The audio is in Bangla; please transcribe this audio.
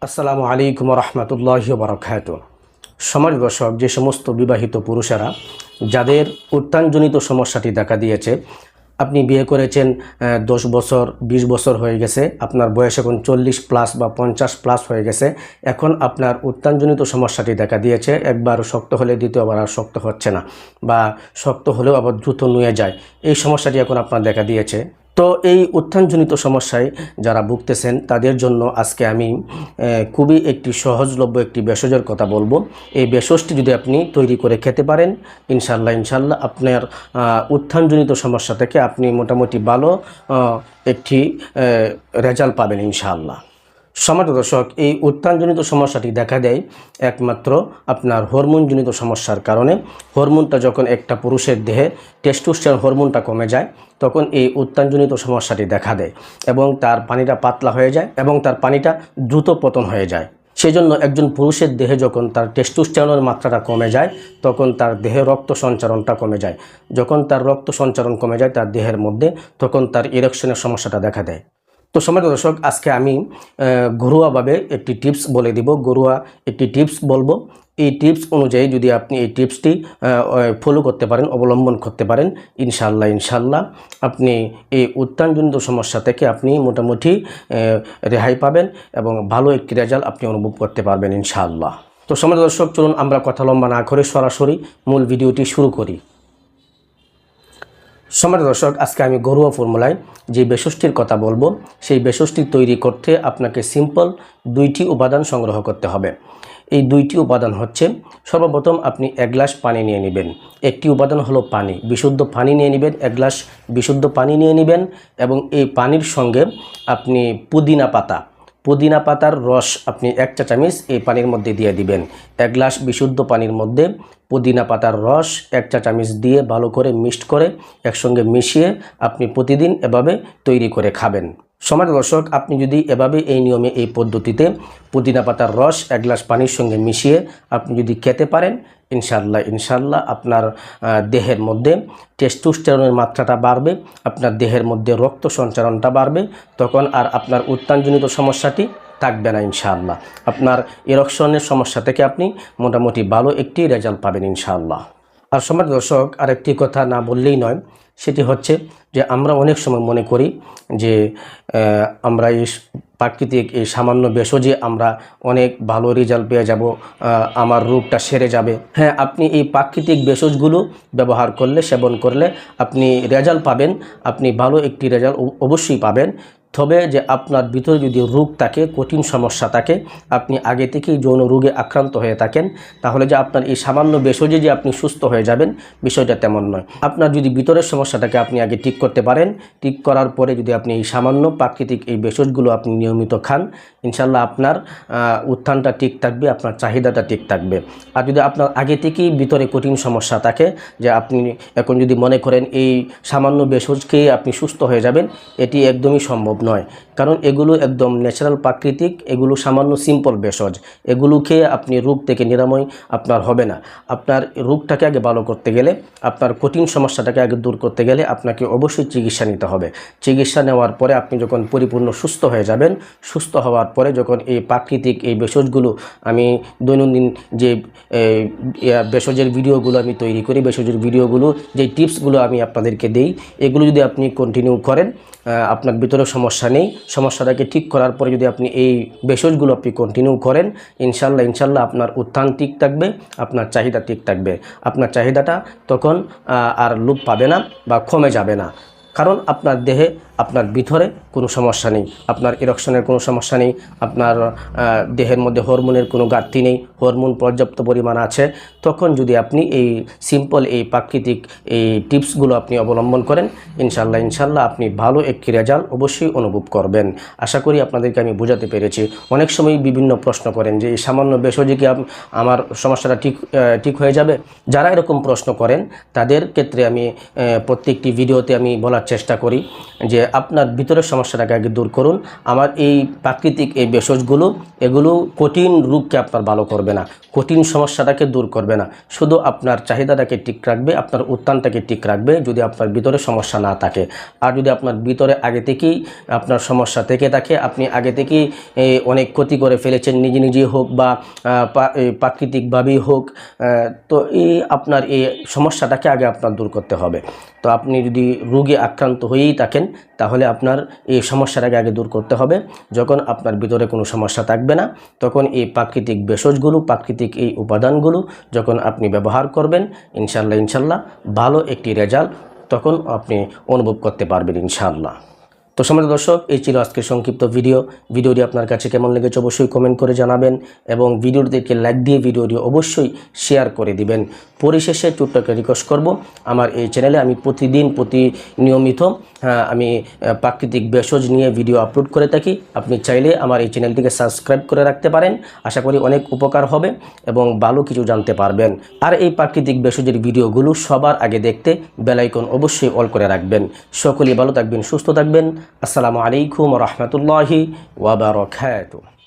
আসসালামু আলাইকুম রহমতুল্লাহি ওয়া বারাকাতুহু। সম্মানিত দর্শক, যে সমস্ত বিবাহিত পুরুষেরা যাদের উত্থানজনিত সমস্যাটি দেখা দিয়েছে, আপনি বিয়ে করেছেন 10 বছর 20 বছর হয়ে গেছে, আপনার বয়স এখন 40 প্লাস বা 50 প্লাস হয়ে গেছে, এখন আপনার উত্থানজনিত সমস্যাটি দেখা দিয়েছে। একবার শক্ত হলে দ্বিতীয়বার আর শক্ত হচ্ছে না, বা শক্ত হলেও আবার দ্রুত নুয়ে যায়, এই সমস্যাটি এখন আপনার দেখা দিয়েছে। তো এই উত্থানজনিত সমস্যায় যারা ভুগতেছেন তাদের জন্য আজকে আমি খুবই একটি সহজলভ্য একটি ভেষজের কথা বলবো। এই ভেষজটি যদি আপনি তৈরি করে খেতে পারেন, ইনশাল্লাহ আপনার উত্থানজনিত সমস্যা থেকে আপনি মোটামুটি ভালো একটি রেজাল্ট পাবেন ইনশাআল্লাহ। সম্মানিত দর্শক, এই উত্থানজনিত সমস্যাটি দেখা দেয় একমাত্র আপনার হরমোনজনিত সমস্যার কারণে। হরমোনটা যখন একটা পুরুষের দেহে টেস্টোস্টেরন হরমোনটা কমে যায়, তখন এই উত্থানজনিত সমস্যাটি দেখা দেয় এবং তার পানিটা পাতলা হয়ে যায় এবং তার পানিটা দ্রুত পতন হয়ে যায়। সেই জন্য একজন পুরুষের দেহে যখন তার টেস্টোস্টেরনের মাত্রাটা কমে যায়, তখন তার দেহে রক্ত সঞ্চারণটা কমে যায়। যখন তার রক্ত সঞ্চারণ কমে যায় তার দেহের মধ্যে, তখন তার ইরেকশনের সমস্যাটা দেখা দেয়। তো সম্মানিত দর্শক, আজকে আমি ঘরোয়াভাবে একটি টিপস বলে দিব, ঘরোয়া একটি টিপস বলবো। এই টিপস অনুযায়ী যদি আপনি এই টিপসটি ফলো করতে পারেন, অবলম্বন করতে পারেন, ইনশাল্লাহ আপনি এই উত্থানজনিত সমস্যা থেকে আপনি মোটামুটি রেহাই পাবেন এবং ভালো একটি রেজাল্ট আপনি অনুভব করতে পারবেন ইনশাআল্লাহ। তো সম্মানিত দর্শক, চলুন আমরা কথা লম্বা না করে সরাসরি মূল ভিডিওটি শুরু করি। সম্মানিত দর্শক, আজকে আমি ঘরোয়া ফর্মুলায় যে ভেষজটির কথা বলবো, সেই ভেষজটি তৈরি করতে আপনাকে সিম্পল 2টি উপাদান সংগ্রহ করতে হবে। এই 2টি উপাদান হচ্ছে, সর্বপ্রথম আপনি 1 গ্লাস পানি নিয়ে নেবেন। একটি উপাদান হলো পানি, বিশুদ্ধ পানি নিয়ে নেবেন, 1 গ্লাস বিশুদ্ধ পানি নিয়ে নেবেন এবং এই পানির সঙ্গে আপনি পুদিনা পাতার রস আপনি 1 চা চামচ এই পানির মধ্যে দিয়ে দিবেন। 1 গ্লাস বিশুদ্ধ পানির মধ্যে পুদিনা পাতার রস 1 চা চামচ দিয়ে ভালো করে মিক্সড করে একসঙ্গে মিশিয়ে আপনি প্রতিদিন এভাবে তৈরি করে খাবেন। সম্মানিত দর্শক, আপনি যদি এভাবে এই নিয়মে এই পদ্ধতিতে পুদিনা পাতার রস 1 গ্লাস পানির সঙ্গে মিশিয়ে আপনি যদি খেতে পারেন, ইনশাল্লাহ আপনার দেহের মধ্যে টেস্টোস্টেরনের মাত্রাটা বাড়বে, আপনার দেহের মধ্যে রক্ত সঞ্চারণটা বাড়বে, তখন আর আপনার উত্থানজনিত সমস্যাটি থাকবে না ইনশাআল্লাহ। আপনার ইরেকশনের সমস্যা থেকে আপনি মোটামুটি ভালো একটি রেজাল্ট পাবেন ইনশাআল্লাহ। আর সম্মানিত দর্শক, আরেকটি কথা না বললেই নয়, সেটি হচ্ছে যে আমরা অনেক সময় মনে করি যে আমরা এই প্রাকৃতিক এই সামান্য ভেষজে আমরা অনেক ভালো রেজাল্ট পেয়ে যাব, আমার রোগটা সেরে যাবে। হ্যাঁ, আপনি এই প্রাকৃতিক ভেষজগুলো ব্যবহার করলে, সেবন করলে আপনি রেজাল্ট পাবেন, আপনি ভালো একটি রেজাল্ট অবশ্যই পাবেন। তবে যে আপনার ভিতরে যদি রোগ থাকে, কঠিন সমস্যা থাকে, আপনি আগে থেকেই যৌন রোগে আক্রান্ত হয়ে থাকেন, তাহলে যে আপনার এই সামান্য ভেষজে যে আপনি সুস্থ হয়ে যাবেন, বিষয়টা তেমন নয়। আপনার যদি ভিতরের সমস্যাটাকে আপনি আগে ঠিক করতে পারেন, ঠিক করার পরে যদি আপনি এই সামান্য প্রাকৃতিক এই ভেষজগুলো আপনি নিয়মিত খান, ইনশাল্লাহ আপনার উত্থানটা ঠিক থাকবে, আপনার চাহিদাটা ঠিক থাকবে। আর যদি আপনার আগে থেকেই ভিতরে কঠিন সমস্যা থাকে, যে আপনি এখন যদি মনে করেন এই সামান্য ভেষজ খেয়ে আপনি সুস্থ হয়ে যাবেন, এটি একদমই সম্ভব নয়। কারণ এগুলো একদম ন্যাচারাল প্রাকৃতিক, এগুলো সামান্য সিম্পল ভেষজ, এগুলো খেয়ে আপনি রোগ থেকে নিরাময় আপনার হবে না। আপনার রোগটাকে আগে ভালো করতে গেলে, আপনার কঠিন সমস্যাটাকে আগে দূর করতে গেলে আপনাকে অবশ্যই চিকিৎসা নিতে হবে। চিকিৎসা নেওয়ার পরে আপনি যখন পরিপূর্ণ সুস্থ হয়ে যাবেন, সুস্থ হওয়ার পরে যখন এই প্রাকৃতিক এই ভেষজগুলো আমি দৈনন্দিন যে ভেষজের ভিডিওগুলো আমি তৈরি করি, ভেষজের ভিডিওগুলো যে টিপসগুলো আমি আপনাদেরকে দেই, এগুলো যদি আপনি কন্টিনিউ করেন, আপনার ভিতরে সমস্যা নেই। সমস্যাটাকে ঠিক করার পরে যদি আপনি এই ভেষজগুলো আপনি কন্টিনিউ করেন, ইনশাল্লাহ আপনার উত্থান ঠিক থাকবে, আপনার চাহিদা ঠিক থাকবে। আপনার চাহিদাটা তখন আর লোপ পাবে না বা কমে যাবে না, কারণ আপনার দেহে, আপনার ভিতরে কোনো সমস্যা নেই, আপনার ইরেকশনের কোনো সমস্যা নেই, আপনার দেহের মধ্যে হরমোনের কোনো ঘাটতি নেই, হরমোন পর্যাপ্ত পরিমাণ আছে। তখন যদি আপনি এই সিম্পল এই প্রাকৃতিক এই টিপসগুলো আপনি অবলম্বন করেন, ইনশাল্লাহ আপনি ভালো একটি রেজাল্ট অবশ্যই অনুভব করবেন। আশা করি আপনাদেরকে আমি বোঝাতে পেরেছি। অনেক সময় বিভিন্ন প্রশ্ন করেন যে এই সামান্য ভেষজে কি আমার সমস্যাটা ঠিক হয়ে যাবে? যারা এরকম প্রশ্ন করেন তাদের ক্ষেত্রে আমি প্রত্যেকটি ভিডিওতে আমি বলার চেষ্টা করি যে আপনার ভিতরের সমস্যাটাকে আগে দূর করুন। আমার এই প্রাকৃতিক এই ভেষজগুলো এগুলো কঠিন রোগকে আপনার ভালো করবে না, কঠিন সমস্যাটাকে দূর করবে না, শুধু আপনার চাহিদাটাকে ঠিক রাখবে, আপনার উত্থানটাকে ঠিক রাখবে যদি আপনার ভিতরে সমস্যা না থাকে। আর যদি আপনার ভিতরে আগে থেকেই আপনার সমস্যা থেকে থাকে, আপনি আগে থেকেই অনেক ক্ষতি করে ফেলেছেন, নিজে নিজেই হোক বা প্রাকৃতিকভাবেই হোক, তো এই আপনার এই সমস্যাটাকে আগে আপনার দূর করতে হবে। তো আপনি যদি রোগে আক্রান্ত হয়েই থাকেন তাহলে আপনার এই সমস্যাটাকে আগে দূর করতে হবে। যখন আপনার ভিতরে কোনো সমস্যা থাকবে না তখন এই প্রাকৃতিক ভেষজগুলো, প্রাকৃতিক এই উপাদানগুলো যখন আপনি ব্যবহার করবেন ইনশাল্লাহ ভালো একটি রেজাল্ট তখন আপনি অনুভব করতে পারবেন ইনশাআল্লাহ। তো সম্মানিত দর্শক, এই ছিল আজকের সংক্ষিপ্ত ভিডিওটি আপনার কাছে কেমন লেগেছে অবশ্যই কমেন্ট করে জানাবেন এবং ভিডিওটিকে লাইক দিয়ে ভিডিওটি অবশ্যই শেয়ার করে দিবেন। পরিশেষে ছোট্ট একটা রিকোয়েস্ট করব, আমার এই চ্যানেলে আমি নিয়মিত আমি প্রাকৃতিক ভেষজ নিয়ে ভিডিও আপলোড করে থাকি। আপনি চাইলে আমার এই চ্যানেলটিকে সাবস্ক্রাইব করে রাখতে পারেন, আশা করি অনেক উপকার হবে এবং ভালো কিছু জানতে পারবেন। আর এই প্রাকৃতিক ভেষজের ভিডিওগুলো সবার আগে দেখতে বেল আইকন অবশ্যই অল করে রাখবেন। সকলেই ভালো থাকবেন, সুস্থ থাকবেন। আসসালামু আলাইকুম ওয়া রাহমাতুল্লাহি ওয়া বারাকাতুহু।